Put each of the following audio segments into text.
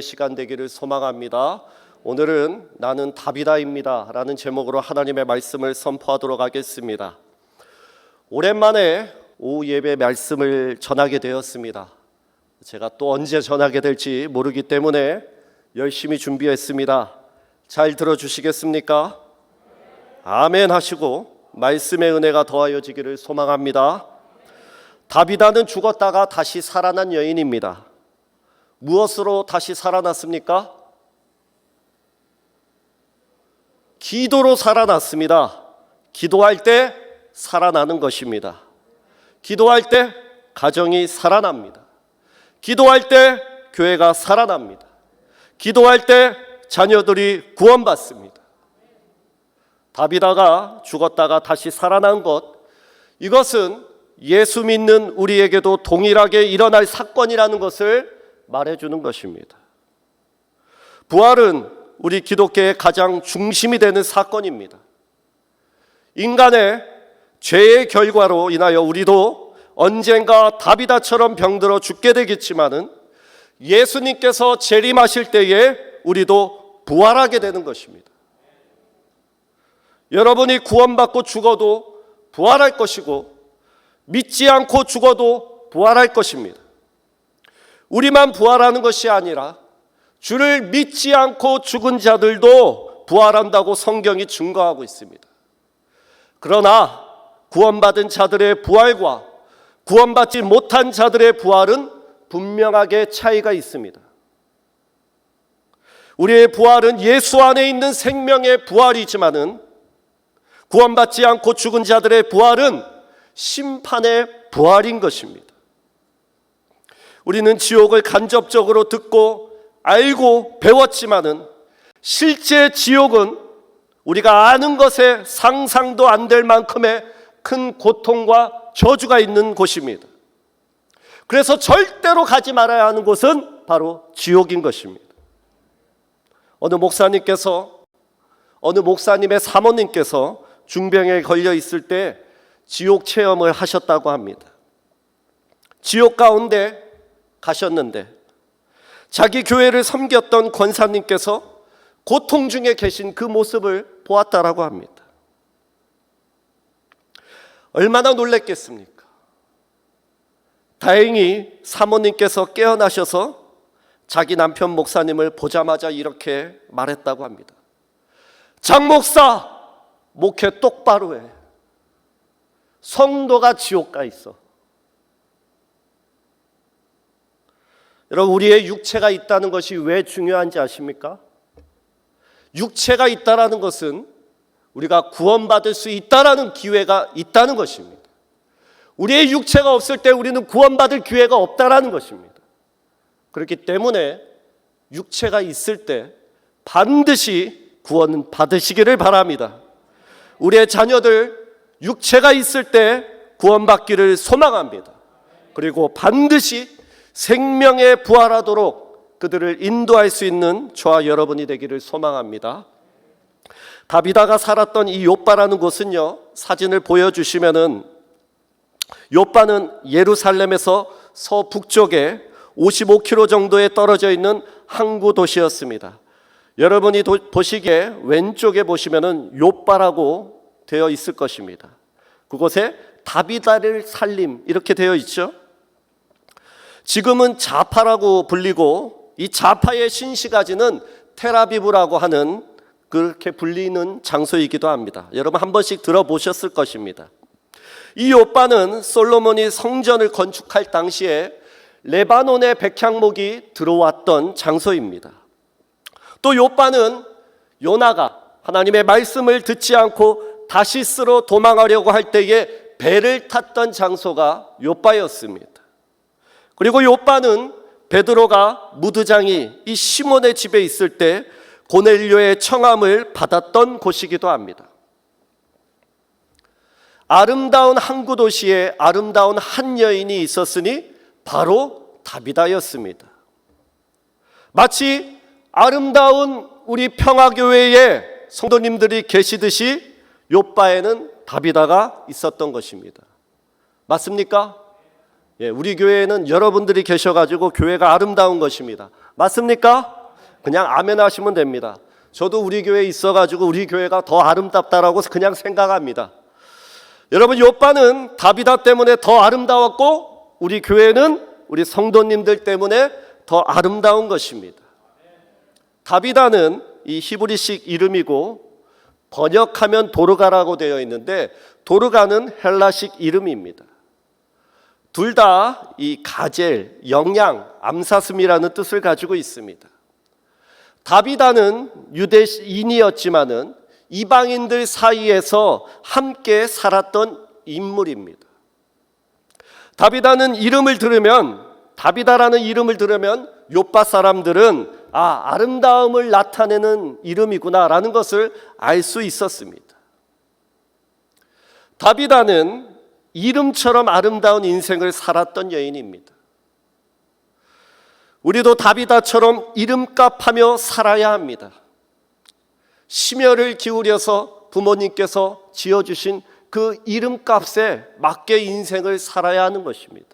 시간 되기를 소망합니다. 오늘은 나는 다비다입니다 라는 제목으로 하나님의 말씀을 선포하도록 하겠습니다. 오랜만에 오후 예배 말씀을 전하게 되었습니다. 제가 또 언제 전하게 될지 모르기 때문에 열심히 준비했습니다. 잘 들어주시겠습니까? 아멘 하시고 말씀의 은혜가 더하여지기를 소망합니다. 다비다는 죽었다가 다시 살아난 여인입니다. 무엇으로 다시 살아났습니까? 기도로 살아났습니다. 기도할 때 살아나는 것입니다. 기도할 때 가정이 살아납니다. 기도할 때 교회가 살아납니다. 기도할 때 자녀들이 구원받습니다. 다비다가 죽었다가 다시 살아난 것, 이것은 예수 믿는 우리에게도 동일하게 일어날 사건이라는 것을 말해주는 것입니다. 부활은 우리 기독교의 가장 중심이 되는 사건입니다. 인간의 죄의 결과로 인하여 우리도 언젠가 다비다처럼 병들어 죽게 되겠지만은 예수님께서 재림하실 때에 우리도 부활하게 되는 것입니다. 여러분이 구원받고 죽어도 부활할 것이고 믿지 않고 죽어도 부활할 것입니다. 우리만 부활하는 것이 아니라 주를 믿지 않고 죽은 자들도 부활한다고 성경이 증거하고 있습니다. 그러나 구원받은 자들의 부활과 구원받지 못한 자들의 부활은 분명하게 차이가 있습니다. 우리의 부활은 예수 안에 있는 생명의 부활이지만은 구원받지 않고 죽은 자들의 부활은 심판의 부활인 것입니다. 우리는 지옥을 간접적으로 듣고 알고 배웠지만은 실제 지옥은 우리가 아는 것에 상상도 안 될 만큼의 큰 고통과 저주가 있는 곳입니다. 그래서 절대로 가지 말아야 하는 곳은 바로 지옥인 것입니다. 어느 목사님의 사모님께서 중병에 걸려 있을 때 지옥 체험을 하셨다고 합니다. 지옥 가운데 가셨는데 자기 교회를 섬겼던 권사님께서 고통 중에 계신 그 모습을 보았다라고 합니다. 얼마나 놀랐겠습니까? 다행히 사모님께서 깨어나셔서 자기 남편 목사님을 보자마자 이렇게 말했다고 합니다. 장 목사, 목회 똑바로 해. 성도가 지옥 가 있어. 여러분, 우리의 육체가 있다는 것이 왜 중요한지 아십니까? 육체가 있다는 것은 우리가 구원받을 수 있다는 기회가 있다는 것입니다. 우리의 육체가 없을 때 우리는 구원받을 기회가 없다는 것입니다. 그렇기 때문에 육체가 있을 때 반드시 구원은 받으시기를 바랍니다. 우리의 자녀들 육체가 있을 때 구원받기를 소망합니다. 그리고 반드시 생명에 부활하도록 그들을 인도할 수 있는 저와 여러분이 되기를 소망합니다. 다비다가 살았던 이 욥바라는 곳은요, 사진을 보여주시면은 욥바는 예루살렘에서 서북쪽에 55km 정도에 떨어져 있는 항구 도시였습니다. 여러분이 보시기에 왼쪽에 보시면은 욥바라고 되어 있을 것입니다. 그곳에 다비다를 살림 이렇게 되어 있죠. 지금은 자파라고 불리고 이 자파의 신시가지는 텔아비브라고 하는 그렇게 불리는 장소이기도 합니다. 여러분 한 번씩 들어보셨을 것입니다. 이 욥바는 솔로몬이 성전을 건축할 당시에 레바논의 백향목이 들어왔던 장소입니다. 또 욥바는 요나가 하나님의 말씀을 듣지 않고 다시스로 도망하려고 할 때에 배를 탔던 장소가 욥바였습니다. 그리고 욥바는 베드로가 무드장이 이 시몬의 집에 있을 때 고넬료의 청함을 받았던 곳이기도 합니다. 아름다운 항구 도시에 아름다운 한 여인이 있었으니 바로 다비다였습니다. 마치 아름다운 우리 평화교회에 성도님들이 계시듯이 욥바에는 다비다가 있었던 것입니다. 맞습니까? 우리 교회에는 여러분들이 계셔가지고 교회가 아름다운 것입니다. 맞습니까? 그냥 아멘 하시면 됩니다. 저도 우리 교회에 있어가지고 우리 교회가 더 아름답다라고 그냥 생각합니다. 여러분, 욥바는 다비다 때문에 더 아름다웠고 우리 교회는 우리 성도님들 때문에 더 아름다운 것입니다. 다비다는 이 히브리식 이름이고 번역하면 도르가라고 되어 있는데 도르가는 헬라식 이름입니다. 둘 다 이 가젤, 영양, 암사슴이라는 뜻을 가지고 있습니다. 다비다는 유대인이었지만은 이방인들 사이에서 함께 살았던 인물입니다. 다비다는 이름을 들으면, 다비다라는 이름을 들으면 욥바 사람들은 아름다움을 나타내는 이름이구나라는 것을 알 수 있었습니다. 다비다는 이름처럼 아름다운 인생을 살았던 여인입니다. 우리도 다비다처럼 이름값하며 살아야 합니다. 심혈을 기울여서 부모님께서 지어주신 그 이름값에 맞게 인생을 살아야 하는 것입니다.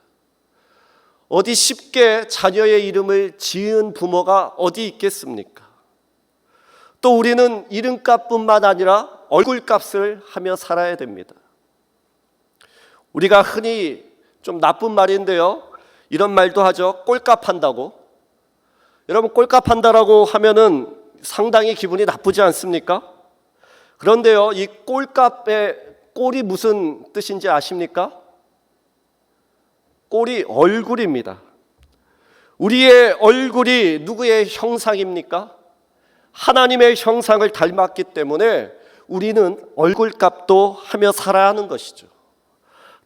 어디 쉽게 자녀의 이름을 지은 부모가 어디 있겠습니까? 또 우리는 이름값뿐만 아니라 얼굴값을 하며 살아야 됩니다. 우리가 흔히 좀 나쁜 말인데요, 이런 말도 하죠. 꼴값 한다고. 여러분, 꼴값 한다라고 하면은 상당히 기분이 나쁘지 않습니까? 그런데요, 이 꼴값의 꼴이 무슨 뜻인지 아십니까? 꼴이 얼굴입니다. 우리의 얼굴이 누구의 형상입니까? 하나님의 형상을 닮았기 때문에 우리는 얼굴값도 하며 살아야 하는 것이죠.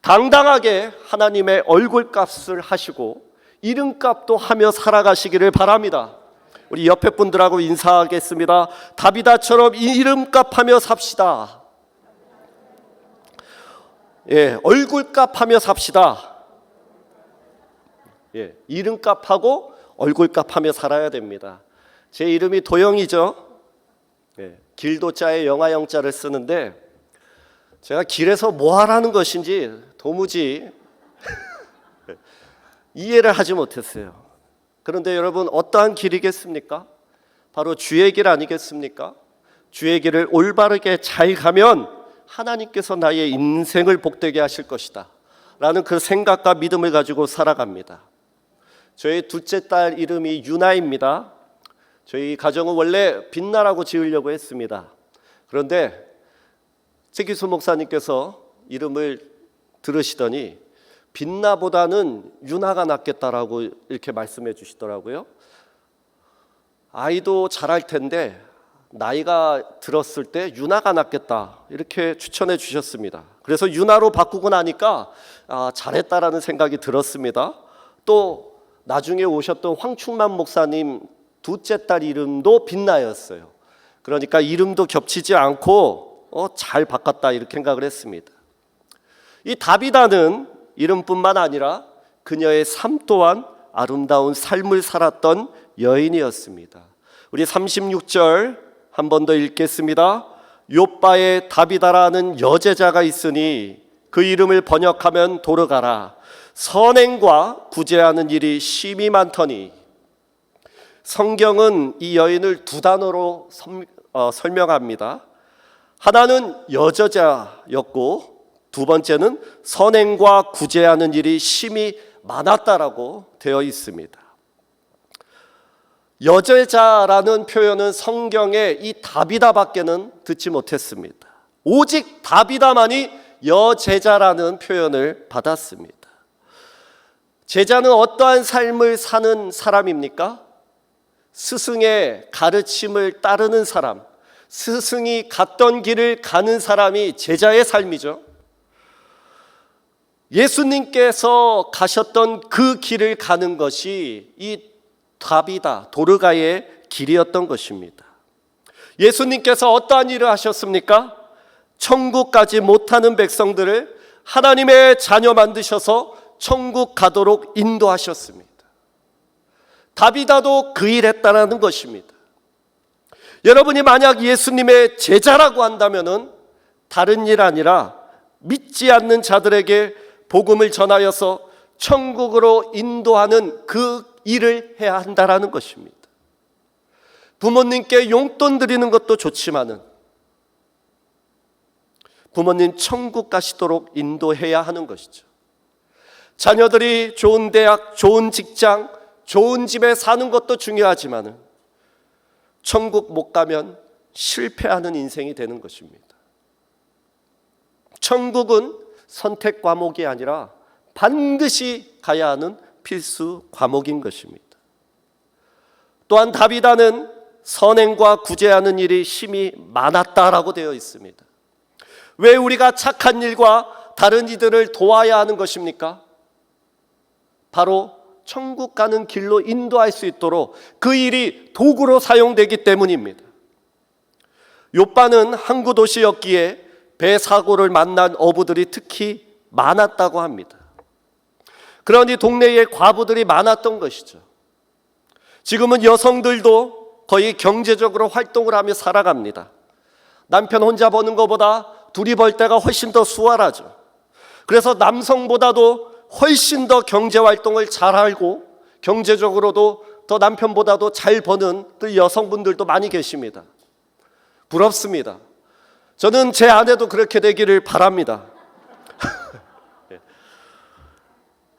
당당하게 하나님의 얼굴값을 하시고 이름값도 하며 살아가시기를 바랍니다. 우리 옆에 분들하고 인사하겠습니다. 다비다처럼 이름값하며 삽시다. 얼굴값하며 삽시다. 이름값하고 얼굴값하며 살아야 됩니다. 제 이름이 도영이죠. 길도자에 영아영자를 쓰는데 제가 길에서 뭐 하라는 것인지 도무지 이해를 하지 못했어요. 그런데 여러분, 어떠한 길이겠습니까? 바로 주의 길 아니겠습니까? 주의 길을 올바르게 잘 가면 하나님께서 나의 인생을 복되게 하실 것이다 라는 그 생각과 믿음을 가지고 살아갑니다. 저희 둘째 딸 이름이 유나입니다. 저희 가정은 원래 빛나라고 지으려고 했습니다. 그런데 최기수 목사님께서 이름을 들으시더니 빛나보다는 유나가 낫겠다라고 이렇게 말씀해 주시더라고요. 아이도 잘할 텐데 나이가 들었을 때 유나가 낫겠다 이렇게 추천해 주셨습니다. 그래서 유나로 바꾸고 나니까 잘했다라는 생각이 들었습니다. 또 나중에 오셨던 황충만 목사님 둘째 딸 이름도 빛나였어요. 그러니까 이름도 겹치지 않고 잘 바꿨다 이렇게 생각을 했습니다. 이 다비다는 이름뿐만 아니라 그녀의 삶 또한 아름다운 삶을 살았던 여인이었습니다. 우리 36절 한 번 더 읽겠습니다. 욥바에 다비다라는 여제자가 있으니 그 이름을 번역하면 도르가라. 선행과 구제하는 일이 심히 많더니. 성경은 이 여인을 두 단어로 설명합니다. 하나는 여제자였고 두 번째는 선행과 구제하는 일이 심히 많았다라고 되어 있습니다. 여제자라는 표현은 성경에 이 다비다밖에는 듣지 못했습니다. 오직 다비다만이 여제자라는 표현을 받았습니다. 제자는 어떠한 삶을 사는 사람입니까? 스승의 가르침을 따르는 사람, 스승이 갔던 길을 가는 사람이 제자의 삶이죠. 예수님께서 가셨던 그 길을 가는 것이 이 다비다, 도르가의 길이었던 것입니다. 예수님께서 어떠한 일을 하셨습니까? 천국까지 못하는 백성들을 하나님의 자녀 만드셔서 천국 가도록 인도하셨습니다. 다비다도 그 일 했다는 것입니다. 여러분이 만약 예수님의 제자라고 한다면은 다른 일 아니라 믿지 않는 자들에게 복음을 전하여서 천국으로 인도하는 그 일을 해야 한다라는 것입니다. 부모님께 용돈 드리는 것도 좋지만은 부모님 천국 가시도록 인도해야 하는 것이죠. 자녀들이 좋은 대학, 좋은 직장, 좋은 집에 사는 것도 중요하지만은 천국 못 가면 실패하는 인생이 되는 것입니다. 천국은 선택 과목이 아니라 반드시 가야 하는 필수 과목인 것입니다. 또한 다비다는 선행과 구제하는 일이 심히 많았다라고 되어 있습니다. 왜 우리가 착한 일과 다른 이들을 도와야 하는 것입니까? 바로 천국 가는 길로 인도할 수 있도록 그 일이 도구로 사용되기 때문입니다. 욥바는 항구 도시였기에 배 사고를 만난 어부들이 특히 많았다고 합니다. 그러니 동네에 과부들이 많았던 것이죠. 지금은 여성들도 거의 경제적으로 활동을 하며 살아갑니다. 남편 혼자 버는 것보다 둘이 벌 때가 훨씬 더 수월하죠. 그래서 남성보다도 훨씬 더 경제활동을 잘 알고 경제적으로도 더 남편보다도 잘 버는 그 여성분들도 많이 계십니다. 부럽습니다. 저는 제 아내도 그렇게 되기를 바랍니다.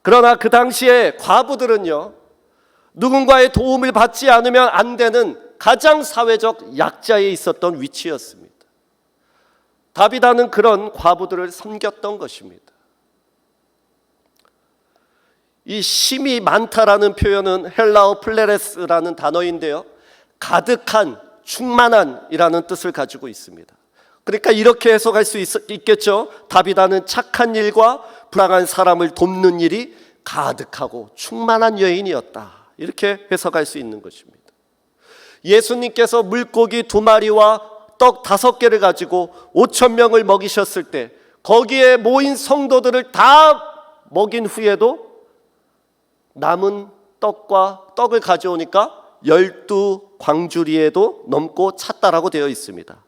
그러나 그 당시에 과부들은요, 누군가의 도움을 받지 않으면 안 되는 가장 사회적 약자에 있었던 위치였습니다. 다비다는 그런 과부들을 섬겼던 것입니다. 이 심이 많다라는 표현은 헬라어 플레레스라는 단어인데요, 가득한, 충만한이라는 뜻을 가지고 있습니다. 그러니까 이렇게 해석할 수 있겠죠. 다비다는 착한 일과 불쌍한 사람을 돕는 일이 가득하고 충만한 여인이었다, 이렇게 해석할 수 있는 것입니다. 예수님께서 물고기 2마리와 떡 5개를 가지고 5,000명을 먹이셨을 때 거기에 모인 성도들을 다 먹인 후에도 남은 떡을 가져오니까 12광주리에도 넘고 찼다라고 되어 있습니다.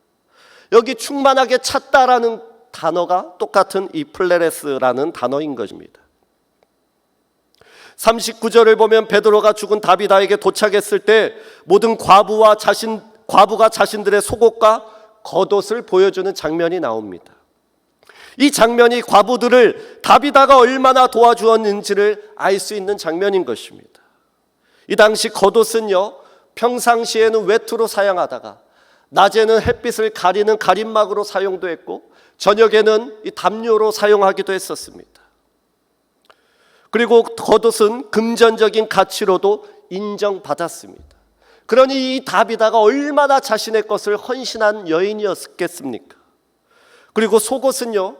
여기 충만하게 찼다라는 단어가 똑같은 이 플레레스라는 단어인 것입니다. 39절을 보면 베드로가 죽은 다비다에게 도착했을 때 모든 과부가 자신들의 속옷과 겉옷을 보여주는 장면이 나옵니다. 이 장면이 과부들을 다비다가 얼마나 도와주었는지를 알 수 있는 장면인 것입니다. 이 당시 겉옷은요, 평상시에는 외투로 사용하다가 낮에는 햇빛을 가리는 가림막으로 사용도 했고 저녁에는 이 담요로 사용하기도 했었습니다. 그리고 겉옷은 금전적인 가치로도 인정받았습니다. 그러니 이 다비다가 얼마나 자신의 것을 헌신한 여인이었겠습니까? 그리고 속옷은요,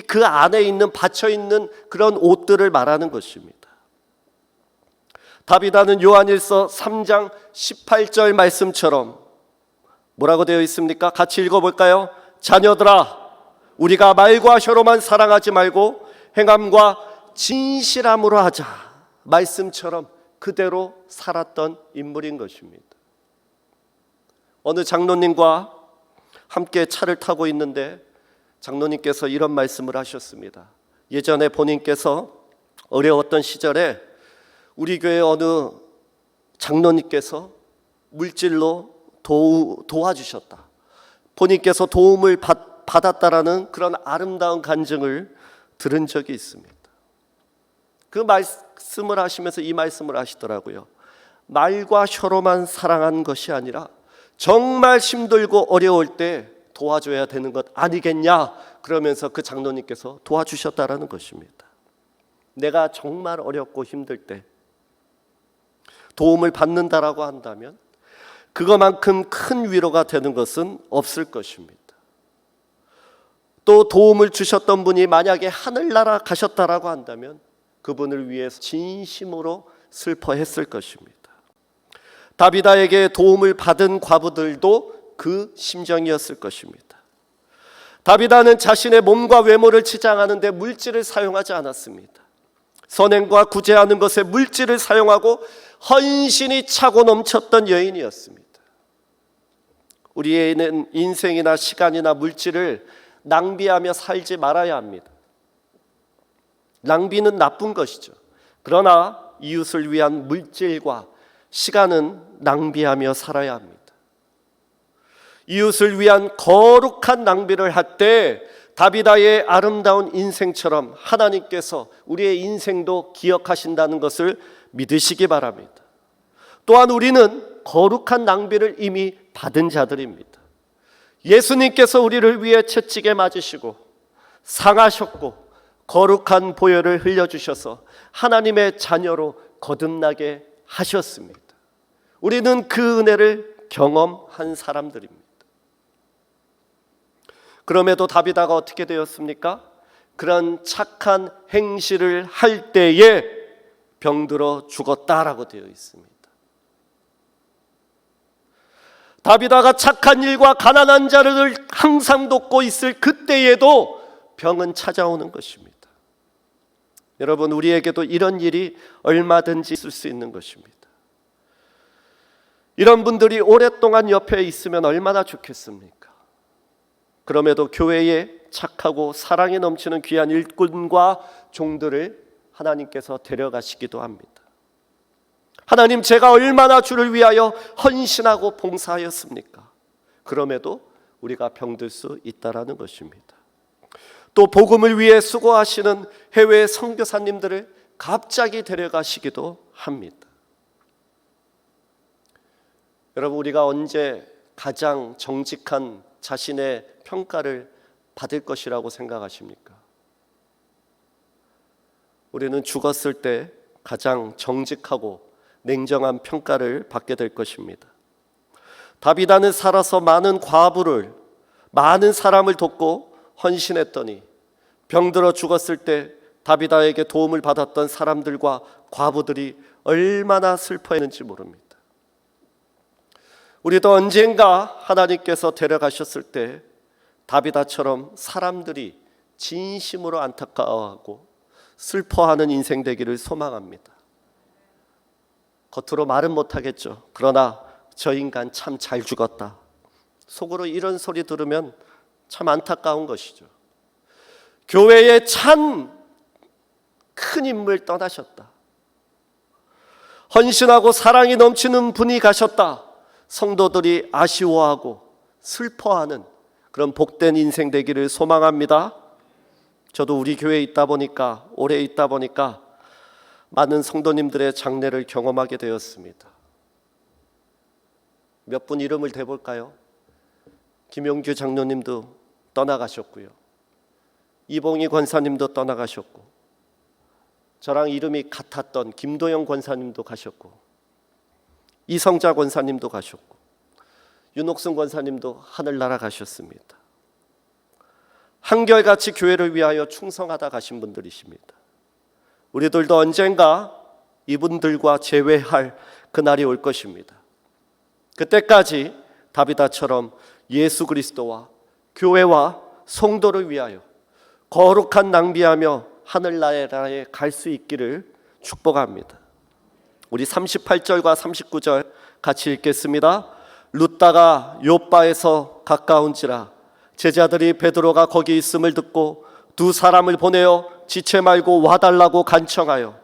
그 안에 있는 받쳐있는 그런 옷들을 말하는 것입니다. 다비다는 요한일서 3장 18절 말씀처럼 뭐라고 되어 있습니까? 같이 읽어볼까요? 자녀들아, 우리가 말과 혀로만 사랑하지 말고 행함과 진실함으로 하자, 말씀처럼 그대로 살았던 인물인 것입니다. 어느 장로님과 함께 차를 타고 있는데 장로님께서 이런 말씀을 하셨습니다. 예전에 본인께서 어려웠던 시절에 우리 교회 어느 장로님께서 물질로 도와주셨다, 본인께서 도움을 받았다라는 그런 아름다운 간증을 들은 적이 있습니다. 그 말씀을 하시면서 이 말씀을 하시더라고요. 말과 혀로만 사랑한 것이 아니라 정말 힘들고 어려울 때 도와줘야 되는 것 아니겠냐, 그러면서 그 장로님께서 도와주셨다라는 것입니다. 내가 정말 어렵고 힘들 때 도움을 받는다라고 한다면 그것만큼 큰 위로가 되는 것은 없을 것입니다. 또 도움을 주셨던 분이 만약에 하늘나라 가셨다라고 한다면 그분을 위해서 진심으로 슬퍼했을 것입니다. 다비다에게 도움을 받은 과부들도 그 심정이었을 것입니다. 다비다는 자신의 몸과 외모를 치장하는 데 물질을 사용하지 않았습니다. 선행과 구제하는 것에 물질을 사용하고 헌신이 차고 넘쳤던 여인이었습니다. 우리의 인생이나 시간이나 물질을 낭비하며 살지 말아야 합니다. 낭비는 나쁜 것이죠. 그러나 이웃을 위한 물질과 시간은 낭비하며 살아야 합니다. 이웃을 위한 거룩한 낭비를 할 때 다비다의 아름다운 인생처럼 하나님께서 우리의 인생도 기억하신다는 것을 믿으시기 바랍니다. 또한 우리는 거룩한 낭비를 이미 받은 자들입니다. 예수님께서 우리를 위해 채찍에 맞으시고 상하셨고 거룩한 보혈을 흘려주셔서 하나님의 자녀로 거듭나게 하셨습니다. 우리는 그 은혜를 경험한 사람들입니다. 그럼에도 다비다가 어떻게 되었습니까? 그런 착한 행실을 할 때에 병들어 죽었다라고 되어 있습니다. 다비다가 착한 일과 가난한 자를 항상 돕고 있을 그때에도 병은 찾아오는 것입니다. 여러분, 우리에게도 이런 일이 얼마든지 있을 수 있는 것입니다. 이런 분들이 오랫동안 옆에 있으면 얼마나 좋겠습니까? 그럼에도 교회에 착하고 사랑이 넘치는 귀한 일꾼과 종들을 하나님께서 데려가시기도 합니다. 하나님, 제가 얼마나 주를 위하여 헌신하고 봉사하였습니까? 그럼에도 우리가 병들 수 있다라는 것입니다. 또 복음을 위해 수고하시는 해외 선교사님들을 갑자기 데려가시기도 합니다. 여러분, 우리가 언제 가장 정직한 자신의 평가를 받을 것이라고 생각하십니까? 우리는 죽었을 때 가장 정직하고 냉정한 평가를 받게 될 것입니다. 다비다는 살아서 많은 과부를, 많은 사람을 돕고 헌신했더니 병들어 죽었을 때 다비다에게 도움을 받았던 사람들과 과부들이 얼마나 슬퍼했는지 모릅니다. 우리도 언젠가 하나님께서 데려가셨을 때 다비다처럼 사람들이 진심으로 안타까워하고 슬퍼하는 인생 되기를 소망합니다. 겉으로 말은 못하겠죠. 그러나 저 인간 참 잘 죽었다, 속으로 이런 소리 들으면 참 안타까운 것이죠. 교회에 참 큰 인물 떠나셨다, 헌신하고 사랑이 넘치는 분이 가셨다, 성도들이 아쉬워하고 슬퍼하는 그런 복된 인생 되기를 소망합니다. 저도 우리 교회에 있다 보니까, 오래 있다 보니까 많은 성도님들의 장례를 경험하게 되었습니다. 몇 분 이름을 대볼까요? 김용규 장로님도 떠나가셨고요, 이봉희 권사님도 떠나가셨고, 저랑 이름이 같았던 김도영 권사님도 가셨고, 이성자 권사님도 가셨고, 윤옥순 권사님도 하늘나라 가셨습니다. 한결같이 교회를 위하여 충성하다 가신 분들이십니다. 우리들도 언젠가 이분들과 재회할 그날이 올 것입니다. 그때까지 다비다처럼 예수 그리스도와 교회와 성도를 위하여 거룩한 낭비하며 하늘나라에 갈 수 있기를 축복합니다. 우리 38절과 39절 같이 읽겠습니다. 룻다가 욥바에서 가까운지라 제자들이 베드로가 거기 있음을 듣고 두 사람을 보내어 지체 말고 와달라고 간청하여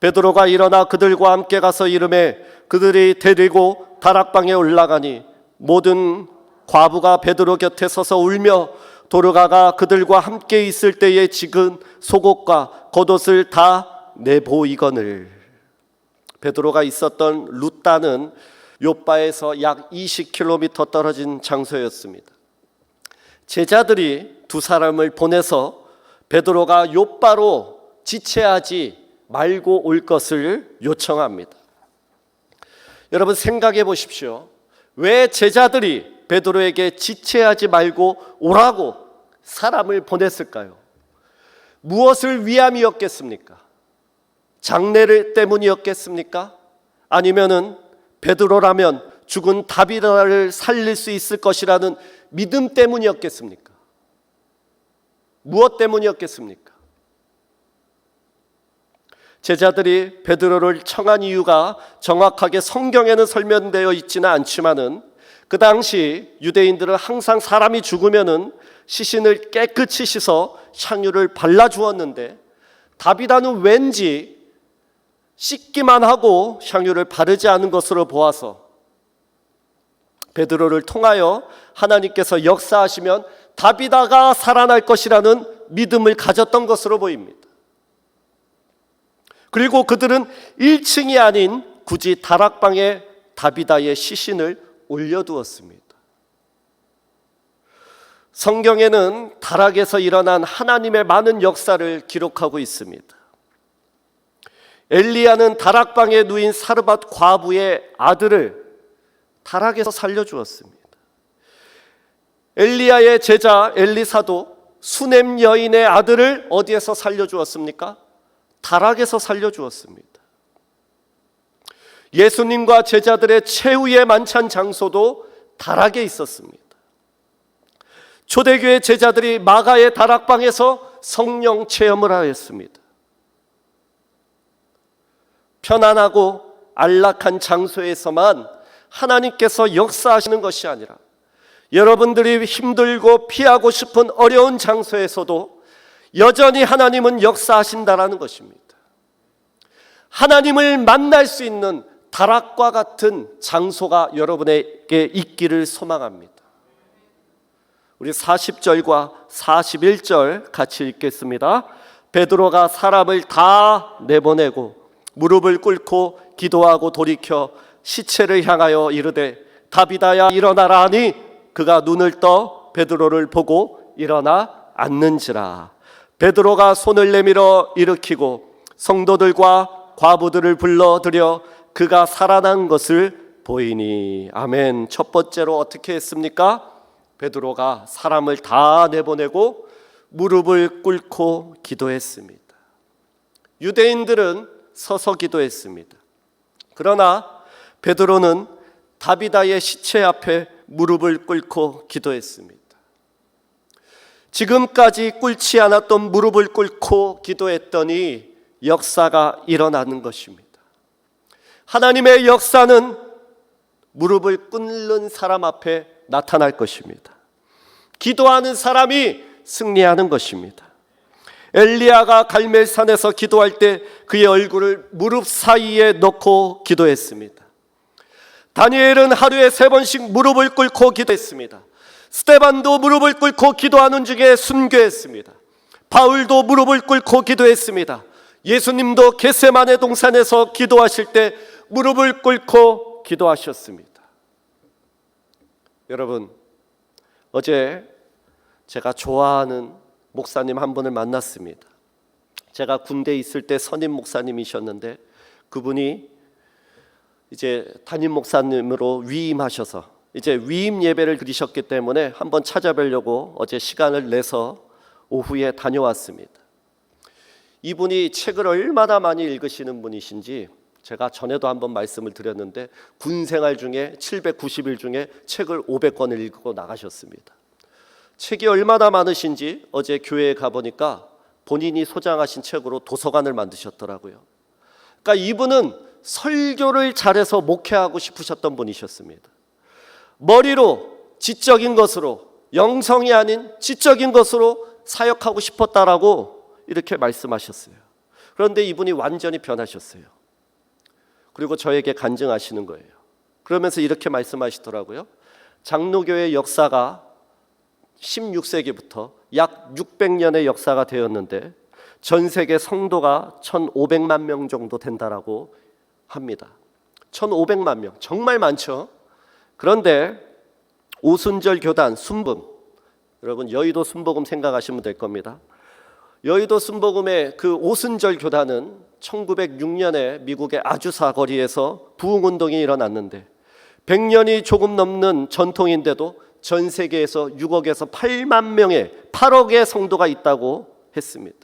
베드로가 일어나 그들과 함께 가서 이르매 그들이 데리고 다락방에 올라가니 모든 과부가 베드로 곁에 서서 울며 도르가가 그들과 함께 있을 때에 지근 속옷과 겉옷을 다 내보이거늘. 베드로가 있었던 룻다는 욥바에서 약 20km 떨어진 장소였습니다. 제자들이 두 사람을 보내서 베드로가 욥바로 지체하지 말고 올 것을 요청합니다. 여러분, 생각해 보십시오. 왜 제자들이 베드로에게 지체하지 말고 오라고 사람을 보냈을까요? 무엇을 위함이었겠습니까? 장례를 때문이었겠습니까? 아니면은 베드로라면 죽은 다비다를 살릴 수 있을 것이라는 믿음 때문이었겠습니까? 무엇 때문이었겠습니까? 제자들이 베드로를 청한 이유가 정확하게 성경에는 설명되어 있지는 않지만은 그 당시 유대인들은 항상 사람이 죽으면은 시신을 깨끗이 씻어 향유를 발라 주었는데 다비다는 왠지 씻기만 하고 향유를 바르지 않은 것으로 보아서 베드로를 통하여 하나님께서 역사하시면 다비다가 살아날 것이라는 믿음을 가졌던 것으로 보입니다. 그리고 그들은 1층이 아닌 굳이 다락방에 다비다의 시신을 올려두었습니다. 성경에는 다락에서 일어난 하나님의 많은 역사를 기록하고 있습니다. 엘리야는 다락방에 누인 사르밧 과부의 아들을 다락에서 살려주었습니다. 엘리야의 제자 엘리사도 수넴 여인의 아들을 어디에서 살려주었습니까? 다락에서 살려주었습니다. 예수님과 제자들의 최후의 만찬 장소도 다락에 있었습니다. 초대교회 제자들이 마가의 다락방에서 성령 체험을 하였습니다. 편안하고 안락한 장소에서만 하나님께서 역사하시는 것이 아니라 여러분들이 힘들고 피하고 싶은 어려운 장소에서도 여전히 하나님은 역사하신다라는 것입니다. 하나님을 만날 수 있는 다락과 같은 장소가 여러분에게 있기를 소망합니다. 우리 40절과 41절 같이 읽겠습니다. 베드로가 사람을 다 내보내고 무릎을 꿇고 기도하고 돌이켜 시체를 향하여 이르되 다비다야 일어나라 하니 그가 눈을 떠 베드로를 보고 일어나 앉는지라. 베드로가 손을 내밀어 일으키고 성도들과 과부들을 불러들여 그가 살아난 것을 보이니. 아멘. 첫 번째로 어떻게 했습니까? 베드로가 사람을 다 내보내고 무릎을 꿇고 기도했습니다. 유대인들은 서서 기도했습니다. 그러나 베드로는 다비다의 시체 앞에 무릎을 꿇고 기도했습니다. 지금까지 꿇지 않았던 무릎을 꿇고 기도했더니 역사가 일어나는 것입니다. 하나님의 역사는 무릎을 꿇는 사람 앞에 나타날 것입니다. 기도하는 사람이 승리하는 것입니다. 엘리야가 갈멜산에서 기도할 때 그의 얼굴을 무릎 사이에 넣고 기도했습니다. 다니엘은 하루에 3번씩 무릎을 꿇고 기도했습니다. 스데반도 무릎을 꿇고 기도하는 중에 순교했습니다. 바울도 무릎을 꿇고 기도했습니다. 예수님도 겟세마네 동산에서 기도하실 때 무릎을 꿇고 기도하셨습니다. 여러분, 어제 제가 좋아하는 목사님 한 분을 만났습니다. 제가 군대에 있을 때 선임 목사님이셨는데 그분이 이제 담임 목사님으로 위임하셔서 이제 위임 예배를 드리셨기 때문에 한번 찾아뵈려고 어제 시간을 내서 오후에 다녀왔습니다. 이분이 책을 얼마나 많이 읽으시는 분이신지 제가 전에도 한번 말씀을 드렸는데 군 생활 중에 790일 중에 책을 500권을 읽고 나가셨습니다. 책이 얼마나 많으신지 어제 교회에 가보니까 본인이 소장하신 책으로 도서관을 만드셨더라고요. 그러니까 이분은 설교를 잘해서 목회하고 싶으셨던 분이셨습니다. 머리로 지적인 것으로, 영성이 아닌 지적인 것으로 사역하고 싶었다라고 이렇게 말씀하셨어요. 그런데 이분이 완전히 변하셨어요. 그리고 저에게 간증하시는 거예요. 그러면서 이렇게 말씀하시더라고요. 장로교의 역사가 16세기부터 약 600년의 역사가 되었는데 전 세계 성도가 1,500만 명 정도 된다라고 합니다. 1,500만 명, 정말 많죠. 그런데 오순절 교단 순복음, 여러분 여의도 순복음 생각하시면 될 겁니다. 여의도 순복음의 그 오순절 교단은 1906년에 미국의 아주사 거리에서 부흥운동이 일어났는데 100년이 조금 넘는 전통인데도 전 세계에서 6억에서 8만 명의 8억의 성도가 있다고 했습니다.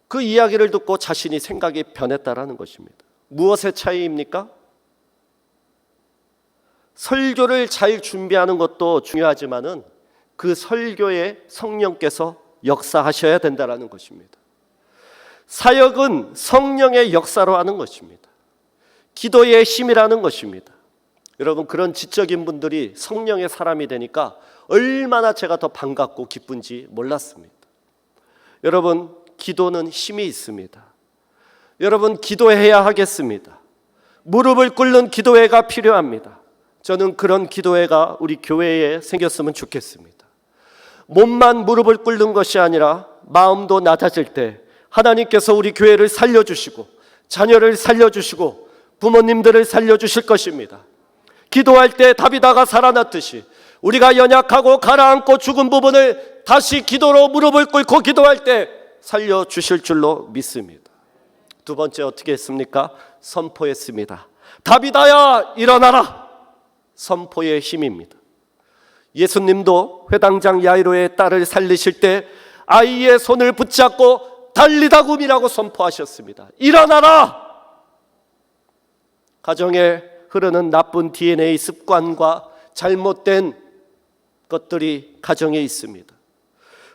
그 이야기를 듣고 자신이 생각이 변했다라는 것입니다. 무엇의 차이입니까? 설교를 잘 준비하는 것도 중요하지만은 그 설교에 성령께서 역사하셔야 된다라는 것입니다. 사역은 성령의 역사로 하는 것입니다. 기도의 힘이라는 것입니다. 여러분, 그런 지적인 분들이 성령의 사람이 되니까 얼마나 제가 더 반갑고 기쁜지 몰랐습니다. 여러분, 기도는 힘이 있습니다. 여러분, 기도해야 하겠습니다. 무릎을 꿇는 기도회가 필요합니다. 저는 그런 기도회가 우리 교회에 생겼으면 좋겠습니다. 몸만 무릎을 꿇는 것이 아니라 마음도 낮아질 때 하나님께서 우리 교회를 살려주시고 자녀를 살려주시고 부모님들을 살려주실 것입니다. 기도할 때 다비다가 살아났듯이 우리가 연약하고 가라앉고 죽은 부분을 다시 기도로 무릎을 꿇고 기도할 때 살려주실 줄로 믿습니다. 두 번째 어떻게 했습니까? 선포했습니다. 다비다야 일어나라. 선포의 힘입니다. 예수님도 회당장 야이로의 딸을 살리실 때 아이의 손을 붙잡고 달리다굼이라고 선포하셨습니다. 일어나라. 가정에 흐르는 나쁜 DNA 습관과 잘못된 것들이 가정에 있습니다.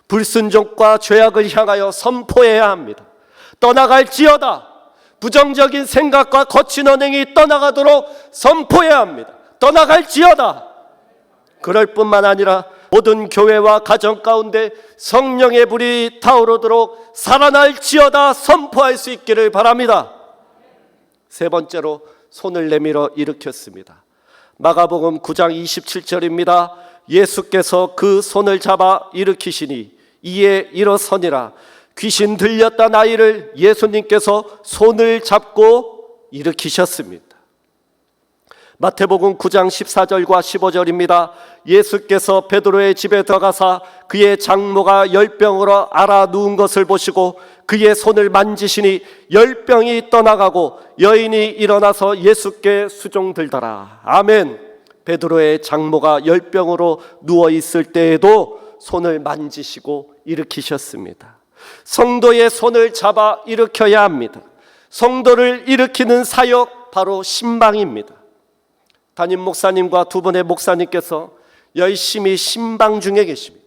불순종과 죄악을 향하여 선포해야 합니다. 떠나갈지어다. 부정적인 생각과 거친 언행이 떠나가도록 선포해야 합니다. 떠나갈지어다. 그럴 뿐만 아니라 모든 교회와 가정 가운데 성령의 불이 타오르도록 살아날지어다 선포할 수 있기를 바랍니다. 세 번째로 손을 내밀어 일으켰습니다. 마가복음 9장 27절입니다. 예수께서 그 손을 잡아 일으키시니 이에 일어서니라. 귀신 들렸던 아이를 예수님께서 손을 잡고 일으키셨습니다. 마태복음 9장 14절과 15절입니다. 예수께서 베드로의 집에 들어가사 그의 장모가 열병으로 앓아 누운 것을 보시고 그의 손을 만지시니 열병이 떠나가고 여인이 일어나서 예수께 수종들더라. 아멘. 베드로의 장모가 열병으로 누워 있을 때에도 손을 만지시고 일으키셨습니다. 성도의 손을 잡아 일으켜야 합니다. 성도를 일으키는 사역 바로 신방입니다. 담임 목사님과 두 분의 목사님께서 열심히 신방 중에 계십니다.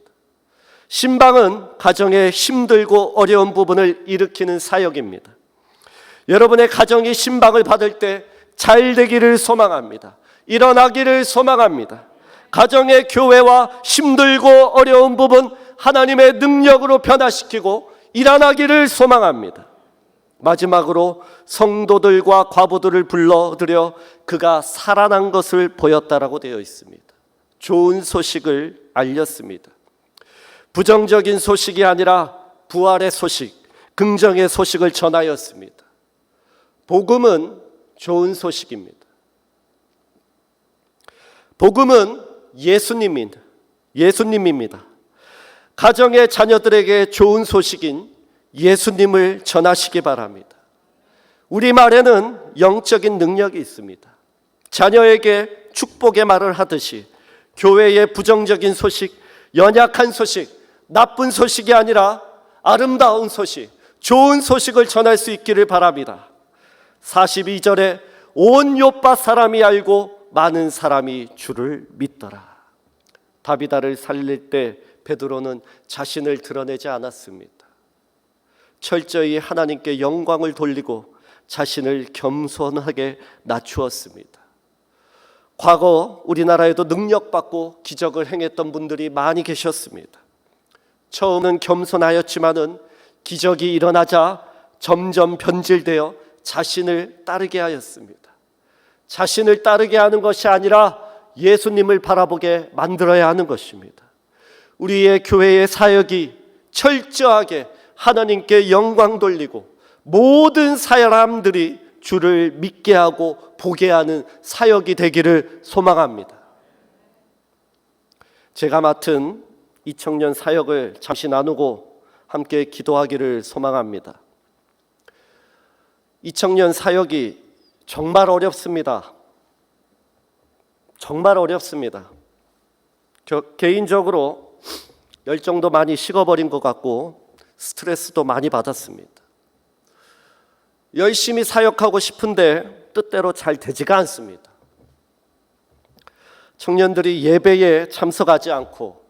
신방은 가정의 힘들고 어려운 부분을 일으키는 사역입니다. 여러분의 가정이 신방을 받을 때 잘 되기를 소망합니다. 일어나기를 소망합니다. 가정의 교회와 힘들고 어려운 부분 하나님의 능력으로 변화시키고 일어나기를 소망합니다. 마지막으로 성도들과 과부들을 불러들여 그가 살아난 것을 보였다라고 되어 있습니다. 좋은 소식을 알렸습니다. 부정적인 소식이 아니라 부활의 소식, 긍정의 소식을 전하였습니다. 복음은 좋은 소식입니다. 복음은 예수님입니다. 가정의 자녀들에게 좋은 소식인 예수님을 전하시기 바랍니다. 우리말에는 영적인 능력이 있습니다. 자녀에게 축복의 말을 하듯이 교회의 부정적인 소식, 연약한 소식, 나쁜 소식이 아니라 아름다운 소식, 좋은 소식을 전할 수 있기를 바랍니다. 42절에 온 요파 사람이 알고 많은 사람이 주를 믿더라. 다비다를 살릴 때 베드로는 자신을 드러내지 않았습니다. 철저히 하나님께 영광을 돌리고 자신을 겸손하게 낮추었습니다. 과거 우리나라에도 능력받고 기적을 행했던 분들이 많이 계셨습니다. 처음은 겸손하였지만은 기적이 일어나자 점점 변질되어 자신을 따르게 하였습니다. 자신을 따르게 하는 것이 아니라 예수님을 바라보게 만들어야 하는 것입니다. 우리의 교회의 사역이 철저하게 하나님께 영광 돌리고 모든 사람들이 주를 믿게 하고 보게 하는 사역이 되기를 소망합니다. 제가 맡은 2000년 사역을 잠시 나누고 함께 기도하기를 소망합니다. 2000년 사역이 정말 어렵습니다. 정말 어렵습니다. 개인적으로 열정도 많이 식어버린 것 같고 스트레스도 많이 받았습니다. 열심히 사역하고 싶은데 뜻대로 잘 되지가 않습니다. 청년들이 예배에 참석하지 않고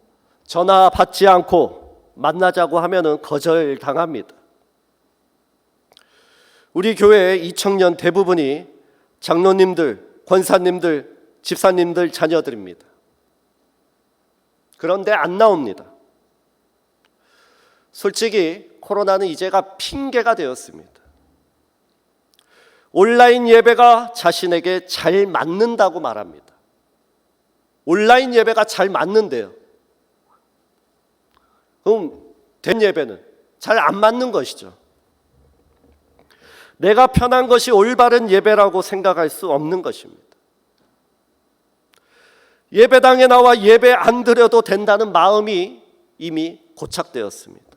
전화 받지 않고 만나자고 하면은 거절당합니다. 우리 교회의 이 청년 대부분이 장로님들, 권사님들, 집사님들 자녀들입니다. 그런데 안 나옵니다. 솔직히 코로나는 이제가 핑계가 되었습니다. 온라인 예배가 자신에게 잘 맞는다고 말합니다. 온라인 예배가 잘 맞는데요. 그럼 된 예배는 잘 안 맞는 것이죠. 내가 편한 것이 올바른 예배라고 생각할 수 없는 것입니다. 예배당에 나와 예배 안 드려도 된다는 마음이 이미 고착되었습니다.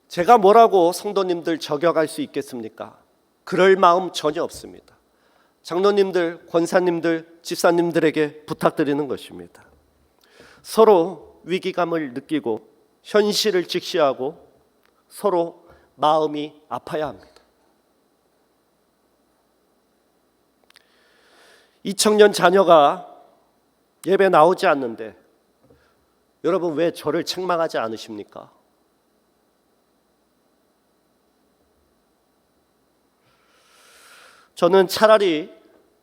제가 뭐라고 성도님들 저격할 수 있겠습니까? 그럴 마음 전혀 없습니다. 장로님들, 권사님들, 집사님들에게 부탁드리는 것입니다. 서로 위기감을 느끼고 현실을 직시하고 서로 마음이 아파야 합니다. 이 청년 자녀가 예배 나오지 않는데 여러분 왜 저를 책망하지 않으십니까? 저는 차라리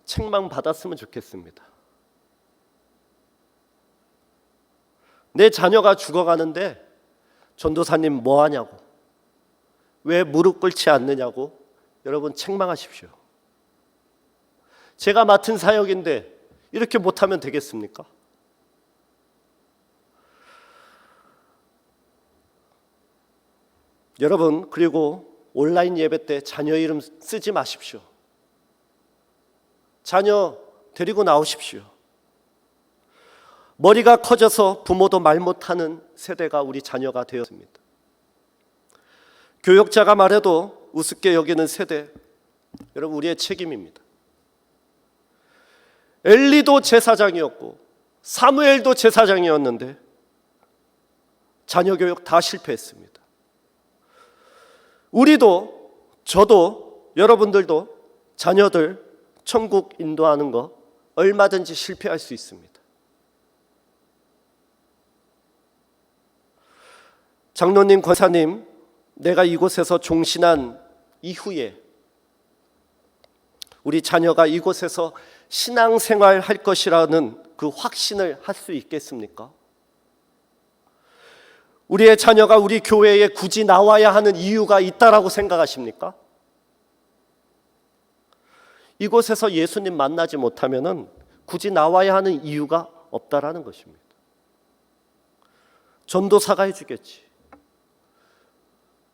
책망받았으면 좋겠습니다. 내 자녀가 죽어가는데 전도사님 뭐 하냐고, 왜 무릎 꿇지 않느냐고 여러분 책망하십시오. 제가 맡은 사역인데 이렇게 못하면 되겠습니까? 여러분, 그리고 온라인 예배 때 자녀 이름 쓰지 마십시오. 자녀 데리고 나오십시오. 머리가 커져서 부모도 말 못하는 세대가 우리 자녀가 되었습니다. 교역자가 말해도 우습게 여기는 세대, 여러분 우리의 책임입니다. 엘리도 제사장이었고 사무엘도 제사장이었는데 자녀 교육 다 실패했습니다. 우리도, 저도, 여러분들도 자녀들 천국 인도하는 거 얼마든지 실패할 수 있습니다. 장로님, 권사님, 내가 이곳에서 종신한 이후에 우리 자녀가 이곳에서 신앙생활 할 것이라는 그 확신을 할 수 있겠습니까? 우리의 자녀가 우리 교회에 굳이 나와야 하는 이유가 있다라고 생각하십니까? 이곳에서 예수님 만나지 못하면은 굳이 나와야 하는 이유가 없다라는 것입니다. 전도사가 해주겠지.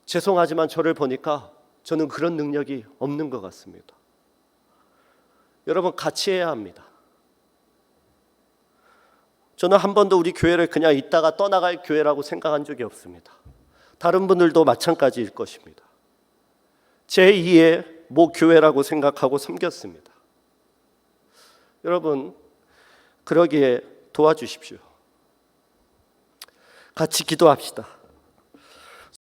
죄송하지만 저를 보니까 저는 그런 능력이 없는 것 같습니다. 여러분, 같이 해야 합니다. 저는 한 번도 우리 교회를 그냥 있다가 떠나갈 교회라고 생각한 적이 없습니다. 다른 분들도 마찬가지일 것입니다. 제2의 모 교회라고 생각하고 섬겼습니다. 여러분, 그러기에 도와주십시오. 같이 기도합시다.